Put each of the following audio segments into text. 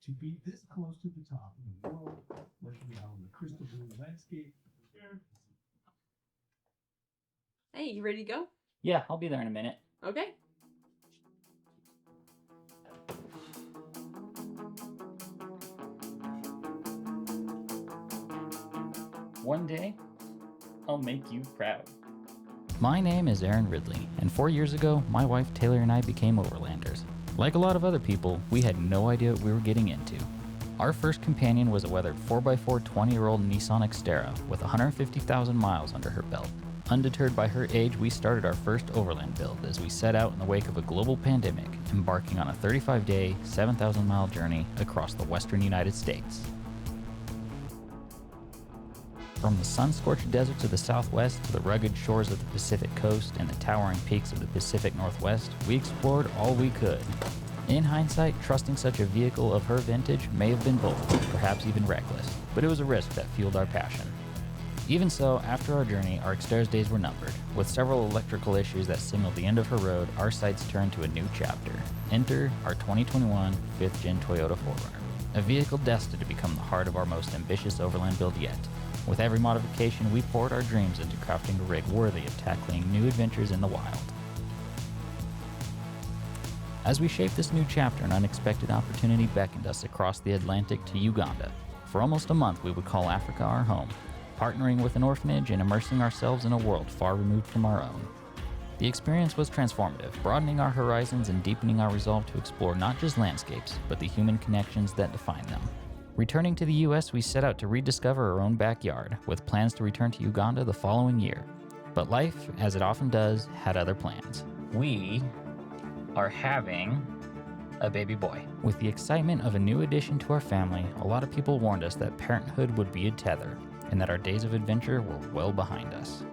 To be this close to the top of the world, looking out on the crystal blue landscape. Hey, you ready to go? Yeah, I'll be there in a minute. Okay. One day, I'll make you proud. My name is Aaron Ridley, and 4 years ago, my wife Taylor and I became overlanders. Like a lot of other people, we had no idea what we were getting into. Our first companion was a weathered 4x4 20-year-old Nissan Xterra with 150,000 miles under her belt. Undeterred by her age, we started our first overland build as we set out in the wake of a global pandemic, embarking on a 35-day, 7,000-mile journey across the western United States. From the sun-scorched deserts of the Southwest to the rugged shores of the Pacific Coast and the towering peaks of the Pacific Northwest, we explored all we could. In hindsight, trusting such a vehicle of her vintage may have been bold, perhaps even reckless, but it was a risk that fueled our passion. Even so, after our journey, our Xterra's days were numbered. With several electrical issues that signaled the end of her road, our sights turned to a new chapter. Enter our 2021 5th-gen Toyota 4Runner, a vehicle destined to become the heart of our most ambitious overland build yet. With every modification, we poured our dreams into crafting a rig worthy of tackling new adventures in the wild. As we shaped this new chapter, an unexpected opportunity beckoned us across the Atlantic to Uganda. For almost a month, we would call Africa our home, partnering with an orphanage and immersing ourselves in a world far removed from our own. The experience was transformative, broadening our horizons and deepening our resolve to explore not just landscapes, but the human connections that define them. Returning to the U.S., we set out to rediscover our own backyard, with plans to return to Uganda the following year. But life, as it often does, had other plans. We are having a baby boy. With the excitement of a new addition to our family, a lot of people warned us that parenthood would be a tether, and that our days of adventure were well behind us.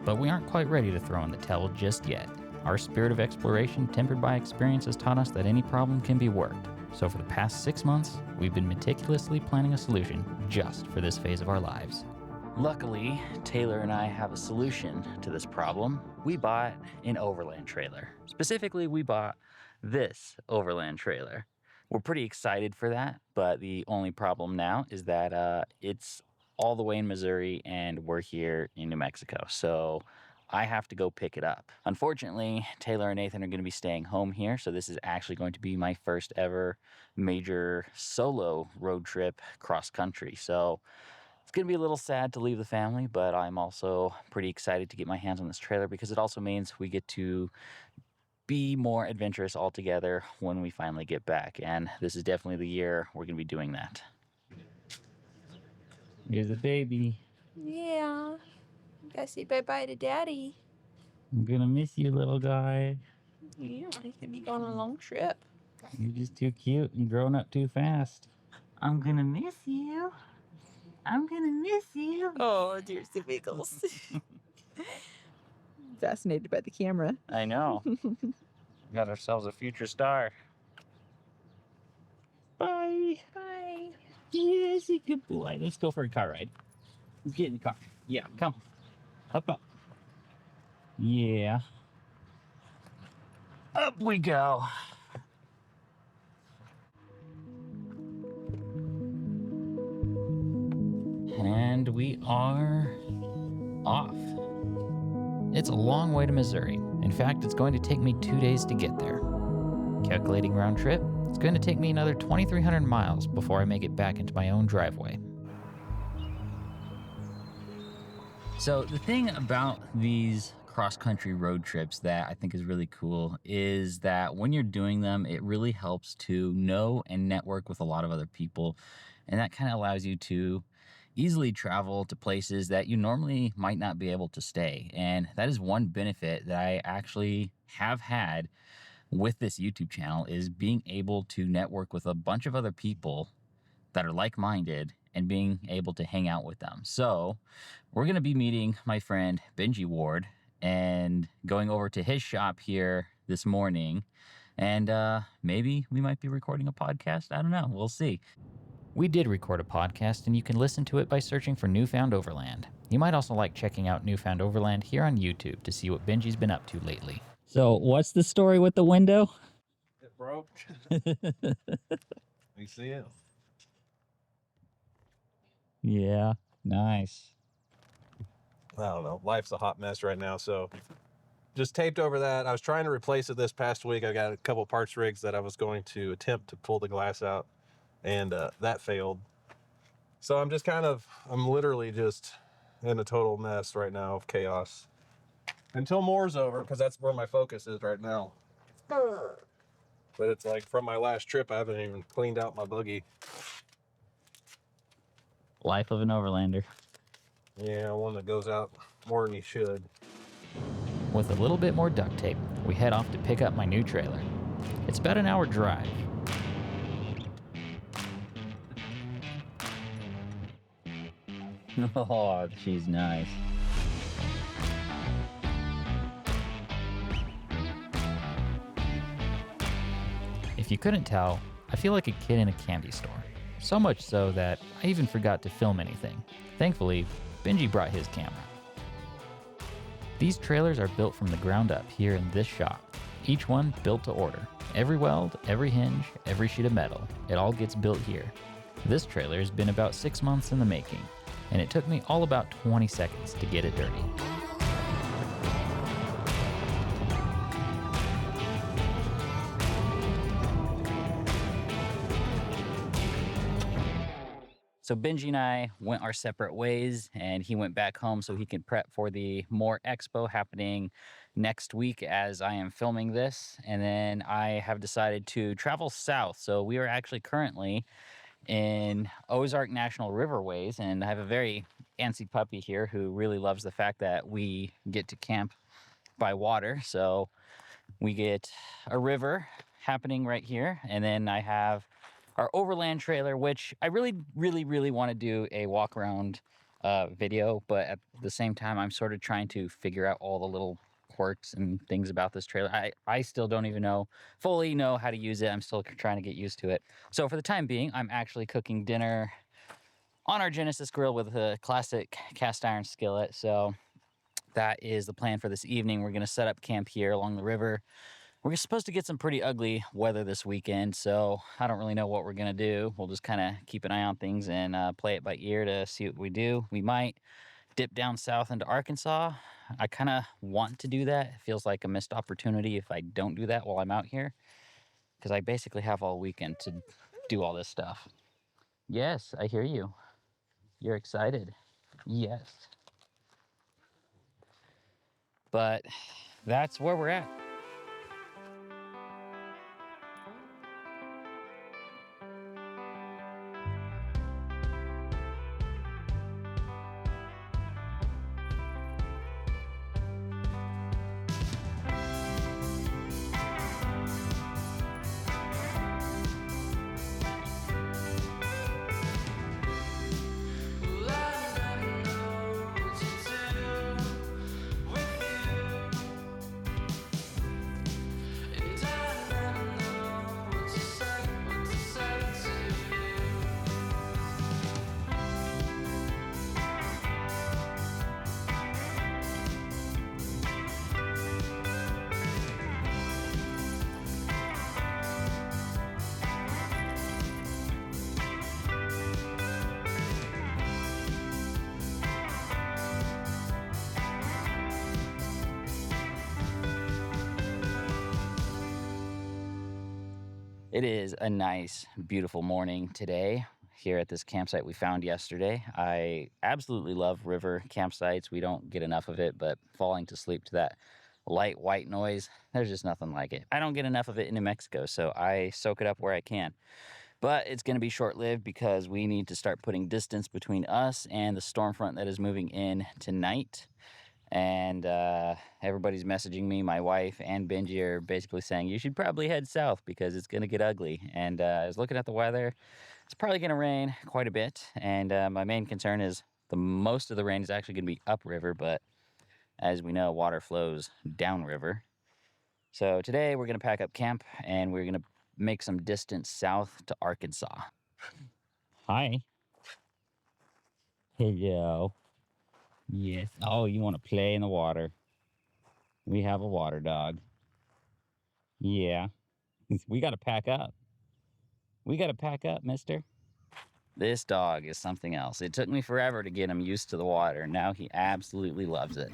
But we aren't quite ready to throw in the towel just yet. Our spirit of exploration, tempered by experience, has taught us that any problem can be worked. So for the past 6 months, we've been meticulously planning a solution just for this phase of our lives. Luckily, Taylor and I have a solution to this problem. We bought an overland trailer. Specifically, we bought this overland trailer. We're pretty excited for that, but the only problem now is that it's all the way in Missouri and we're here in New Mexico. So I have to go pick it up. Unfortunately, Taylor and Nathan are going to be staying home here, so this is actually going to be my first ever major solo road trip cross country. So it's going to be a little sad to leave the family, but I'm also pretty excited to get my hands on this trailer because it also means we get to be more adventurous all together when we finally get back. And this is definitely the year we're going to be doing that. Here's the baby. Yeah. Gotta say bye-bye to Daddy. I'm going to miss you, little guy. Yeah, he's gonna be going on a long trip. You're just too cute and growing up too fast. I'm going to miss you. I'm going to miss you. Oh, dear Wiggles. Fascinated by the camera. I know. Got ourselves a future star. Bye. Bye. Yes, a good boy. Let's go for a car ride. Let's get in the car. Yeah, come. Up. Yeah. Up we go. And we are off. It's a long way to Missouri. In fact, it's going to take me 2 days to get there. Calculating round trip, it's going to take me another 2,300 miles before I make it back into my own driveway. So the thing about these cross-country road trips that I think is really cool is that when you're doing them, it really helps to know and network with a lot of other people. And that kind of allows you to easily travel to places that you normally might not be able to stay. And that is one benefit that I actually have had with this YouTube channel, is being able to network with a bunch of other people that are like-minded and being able to hang out with them. So we're going to be meeting my friend Benji Ward and going over to his shop here this morning. And maybe we might be recording a podcast. I don't know. We'll see. We did record a podcast, and you can listen to it by searching for Newfound Overland. You might also like checking out Newfound Overland here on YouTube to see what Benji's been up to lately. So what's the story with the window? It broke. You see it? Yeah, nice. I don't know. Life's a hot mess right now, so just taped over that. I was trying to replace it this past week. I got a couple parts rigs that I was going to attempt to pull the glass out, and that failed. So I'm literally just in a total mess right now of chaos. Until more's over, because that's where my focus is right now. But it's like from my last trip, I haven't even cleaned out my buggy. Life of an overlander. Yeah, one that goes out more than he should. With a little bit more duct tape, we head off to pick up my new trailer. It's about an hour drive. Oh, she's nice. If you couldn't tell, I feel like a kid in a candy store. So much so that I even forgot to film anything. Thankfully, Benji brought his camera. These trailers are built from the ground up here in this shop. Each one built to order. Every weld, every hinge, every sheet of metal, it all gets built here. This trailer has been about 6 months in the making, and it took me all about 20 seconds to get it dirty. So Benji and I went our separate ways, and he went back home so he could prep for the More Expo happening next week as I am filming this. And then I have decided to travel south. So we are actually currently in Ozark National Riverways, and I have a very antsy puppy here who really loves the fact that we get to camp by water. So we get a river happening right here, and then I have our overland trailer, which I really want to do a walk around video, but at the same time, I'm sort of trying to figure out all the little quirks and things about this trailer. I still don't even fully know how to use it. I'm still trying to get used to it. So for the time being, I'm actually cooking dinner on our Genesis grill with a classic cast iron skillet. So that is the plan for this evening. We're gonna set up camp here along the river. We're supposed to get some pretty ugly weather this weekend, so I don't really know what we're going to do. We'll just kind of keep an eye on things and play it by ear to see what we do. We might dip down south into Arkansas. I kind of want to do that. It feels like a missed opportunity if I don't do that while I'm out here, because I basically have all weekend to do all this stuff. Yes, I hear you. You're excited. Yes. But that's where we're at. It is a nice, beautiful morning today here at this campsite we found yesterday. I absolutely love river campsites. We don't get enough of it, but falling to sleep to that light white noise, there's just nothing like it. I don't get enough of it in New Mexico, so I soak it up where I can. But it's going to be short-lived because we need to start putting distance between us and the storm front that is moving in tonight. And everybody's messaging me. My wife and Benji are basically saying you should probably head south because it's going to get ugly. And I was looking at the weather. It's probably going to rain quite a bit. And my main concern is the most of the rain is actually going to be upriver, but as we know, water flows downriver. So today we're going to pack up camp and we're going to make some distance south to Arkansas. Hi. Hello. Yes. Oh, you want to play in the water? We have a water dog. Yeah. We got to pack up. We got to pack up, mister. This dog is something else. It took me forever to get him used to the water. Now he absolutely loves it.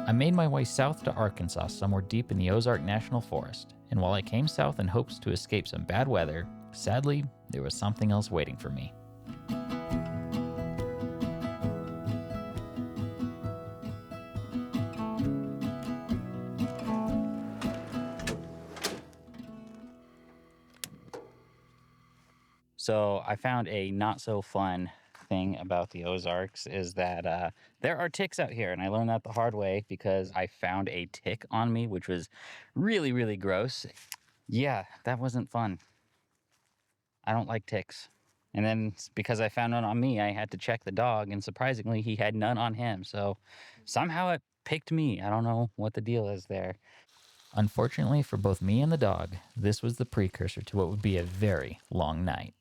I made my way south to Arkansas, somewhere deep in the Ozark National Forest, and while I came south in hopes to escape some bad weather, sadly, there was something else waiting for me. So I found a not so fun thing about the Ozarks is that there are ticks out here, and I learned that the hard way because I found a tick on me, which was really, really gross. Yeah, that wasn't fun. I don't like ticks. And then because I found one on me, I had to check the dog, and surprisingly, he had none on him. So somehow it picked me. I don't know what the deal is there. Unfortunately for both me and the dog, this was the precursor to what would be a very long night.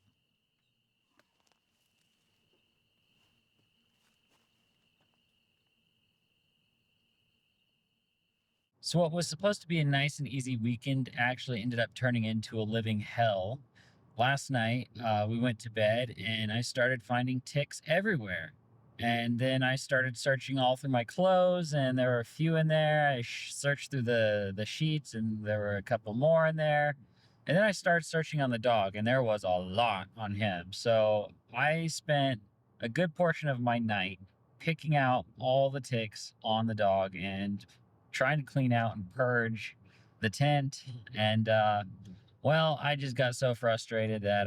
So what was supposed to be a nice and easy weekend actually ended up turning into a living hell. Last night, we went to bed and I started finding ticks everywhere. And then I started searching all through my clothes, and there were a few in there. I searched through the sheets, and there were a couple more in there. And then I started searching on the dog, and there was a lot on him. So I spent a good portion of my night picking out all the ticks on the dog and trying to clean out and purge the tent. And well, I just got so frustrated that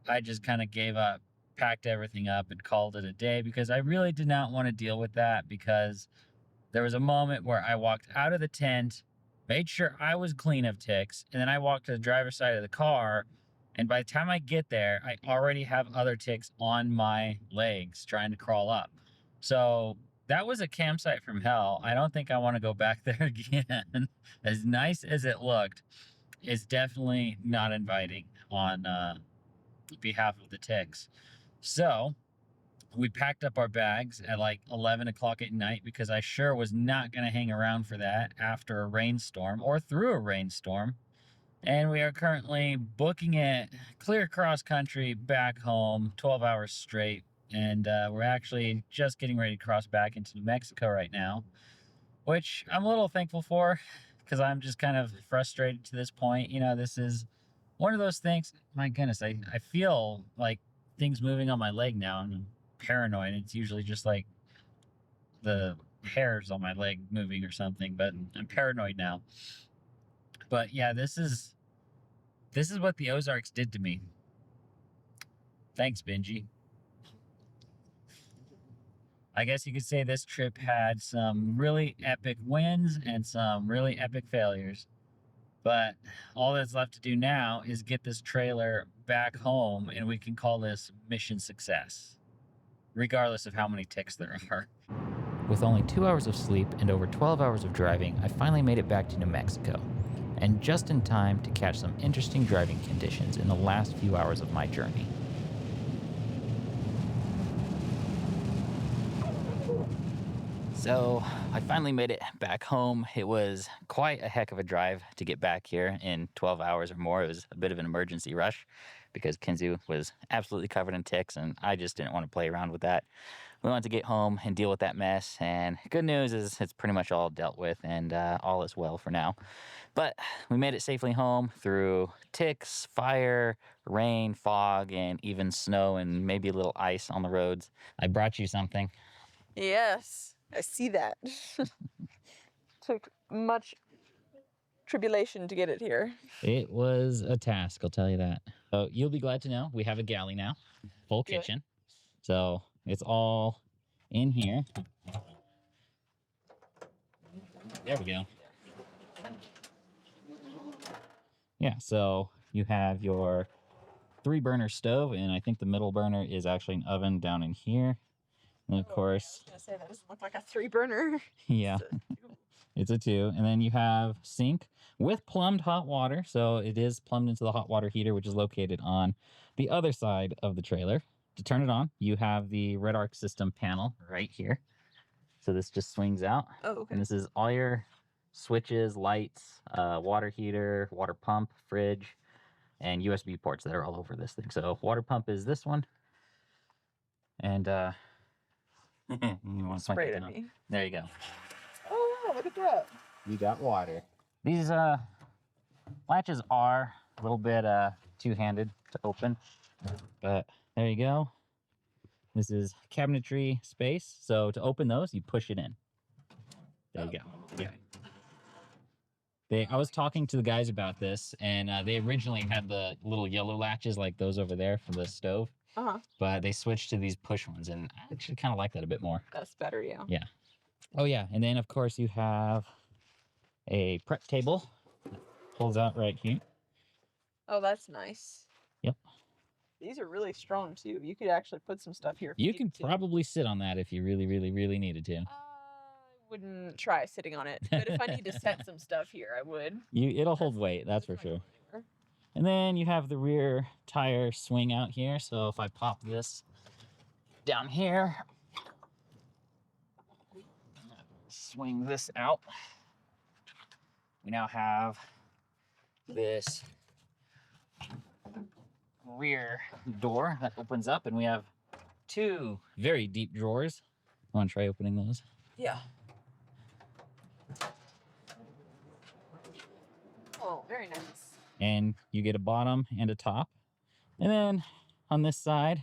I just kind of gave up, packed everything up, and called it a day, because I really did not want to deal with that. Because there was a moment where I walked out of the tent, made sure I was clean of ticks, and then I walked to the driver's side of the car, and by the time I get there, I already have other ticks on my legs trying to crawl up. So that was a campsite from hell. I don't think I want to go back there again. As nice as it looked, it's definitely not inviting on behalf of the ticks. So we packed up our bags at like 11 o'clock at night, because I sure was not going to hang around for that after a rainstorm or through a rainstorm. And we are currently booking it clear across country back home, 12 hours straight. And we're actually just getting ready to cross back into New Mexico right now, which I'm a little thankful for, because I'm just kind of frustrated to this point. You know, this is one of those things. My goodness, I feel like things moving on my leg now, and I'm paranoid. It's usually just like the hairs on my leg moving or something, but I'm paranoid now. But yeah, this is what the Ozarks did to me. Thanks, Benji. I guess you could say this trip had some really epic wins and some really epic failures. But all that's left to do now is get this trailer back home, and we can call this mission success, regardless of how many ticks there are. With only 2 hours of sleep and over 12 hours of driving, I finally made it back to New Mexico, and just in time to catch some interesting driving conditions in the last few hours of my journey. So I finally made it back home. It was quite a heck of a drive to get back here in 12 hours or more. It was a bit of an emergency rush because Kinzu was absolutely covered in ticks, and I just didn't want to play around with that. We wanted to get home and deal with that mess, and good news is it's pretty much all dealt with, and all is well for now. But we made it safely home through ticks, fire, rain, fog, and even snow, and maybe a little ice on the roads. I brought you something. Yes, I see that. Took much tribulation to get it here. It was a task, I'll tell you that. So you'll be glad to know we have a galley now, full Good. kitchen. So it's all in here. There we go. Yeah, so you have your 3-burner stove, and I think the middle burner is actually an oven down in here. And of course, I was gonna say that doesn't look like a 3-burner. yeah. It's a 2. And then you have sink with plumbed hot water. So it is plumbed into the hot water heater, which is located on the other side of the trailer. To turn it on, you have the Red Arc system panel right here. So this just swings out. Oh, okay. And this is all your switches, lights, water heater, water pump, fridge, and USB ports that are all over this thing. So water pump is this one. And you want to Spray it at me. There you go. Oh, wow, look at that. You got water. These latches are a little bit two-handed to open, but there you go. This is cabinetry space. So to open those, you push it in. There you go. Yeah. I was talking to the guys about this, and they originally had the little yellow latches like those over there for the stove. But they switched to these push ones, and I actually kind of like that a bit more. That's better, yeah. Yeah. Oh, yeah. And then, of course, you have a prep table that pulls out right here. Oh, that's nice. Yep. These are really strong, too. You could actually put some stuff here. You can probably sit on that if you really, really, really needed to. I wouldn't try sitting on it, but if I need to set some stuff here, I would. It'll hold weight, that's for sure. And then you have the rear tire swing out here. So if I pop this down here, swing this out, we now have this rear door that opens up, and we have 2 very deep drawers. Want to try opening those? Yeah. Oh, very nice. And you get a bottom and a top. And then on this side,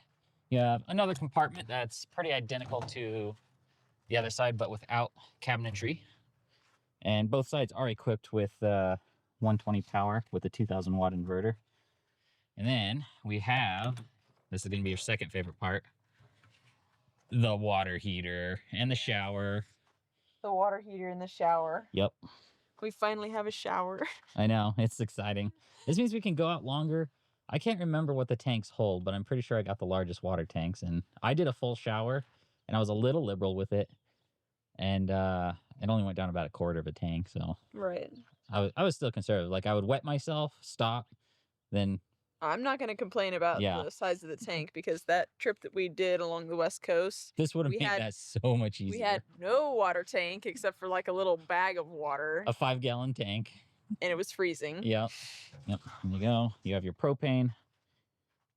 you have another compartment that's pretty identical to the other side, but without cabinetry. And both sides are equipped with 120 power with a 2000 watt inverter. And then we have, this is going to be your second favorite part, the water heater and the shower. The water heater in the shower. Yep. We finally have a shower. I know, it's exciting. This means we can go out longer. I can't remember what the tanks hold, but I'm pretty sure I got the largest water tanks. And I did a full shower, and I was a little liberal with it. And it only went down about a quarter of a tank, so. Right. I was still conservative. Like, I would wet myself, stop, then. I'm not going to complain about the size of the tank, because that trip that we did along the West Coast, this would have made that so much easier. We had no water tank except for like a little bag of water. A 5-gallon tank. And it was freezing. Yep. There you go. You have your propane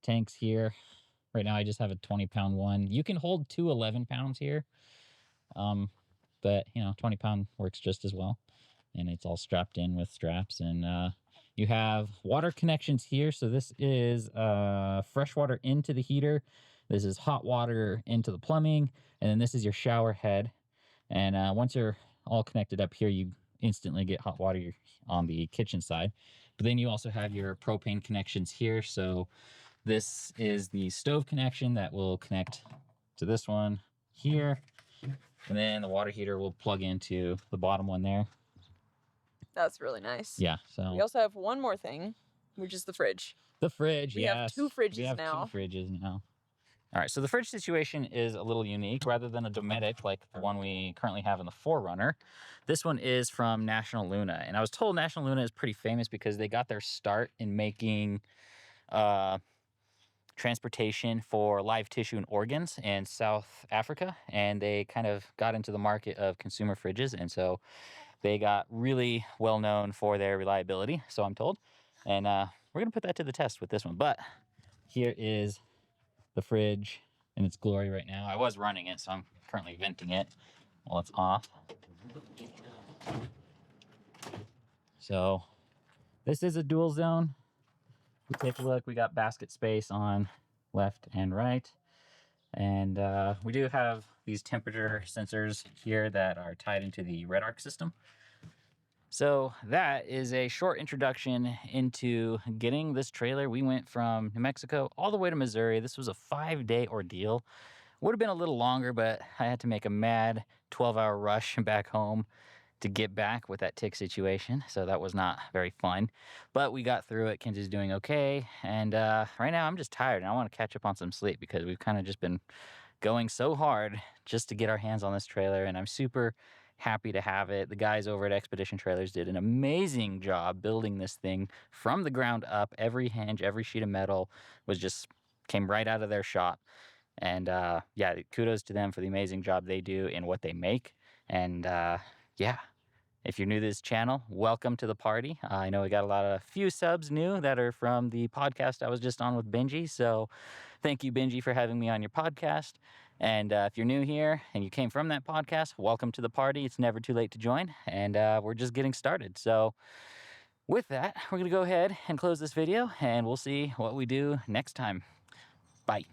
tanks here. Right now I just have a 20-pound one. You can hold 2 11-pounds here. But, 20-pound works just as well. And it's all strapped in with straps. And you have water connections here. So this is fresh water into the heater. This is hot water into the plumbing. And then this is your shower head. And once you're all connected up here, you instantly get hot water on the kitchen side. But then you also have your propane connections here. So this is the stove connection that will connect to this one here. And then the water heater will plug into the bottom one there. That's really nice. Yeah. So we also have one more thing, which is the fridge. The fridge, we have 2 fridges we have now. 2 fridges now. All right, so the fridge situation is a little unique. Rather than a Dometic like the one we currently have in the 4Runner, this one is from National Luna. And I was told National Luna is pretty famous because they got their start in making transportation for live tissue and organs in South Africa. And they kind of got into the market of consumer fridges. And so they got really well known for their reliability, so I'm told. And we're going to put that to the test with this one. But here is the fridge in its glory right now. I was running it, so I'm currently venting it while it's off. So this is a dual zone. We take a look. We got basket space on left and right. And we do have these temperature sensors here that are tied into the Red Arc system. So that is a short introduction into getting this trailer. We went from New Mexico all the way to Missouri. This was a 5-day ordeal. Would have been a little longer, but I had to make a mad 12-hour rush back home to get back with that tick situation. So that was not very fun, but we got through it. Kenzie's doing okay. And right now I'm just tired and I want to catch up on some sleep because we've kind of just been going so hard just to get our hands on this trailer. And I'm super happy to have it. The guys over at Expedition Trailers did an amazing job building this thing from the ground up. Every hinge, every sheet of metal came right out of their shop. And yeah, kudos to them for the amazing job they do in what they make. And yeah, if you're new to this channel, welcome to the party. I know we got a few subs new that are from the podcast I was just on with Benji. So thank you, Benji, for having me on your podcast. And if you're new here and you came from that podcast, welcome to the party. It's never too late to join. And we're just getting started. So with that, we're going to go ahead and close this video, and we'll see what we do next time. Bye.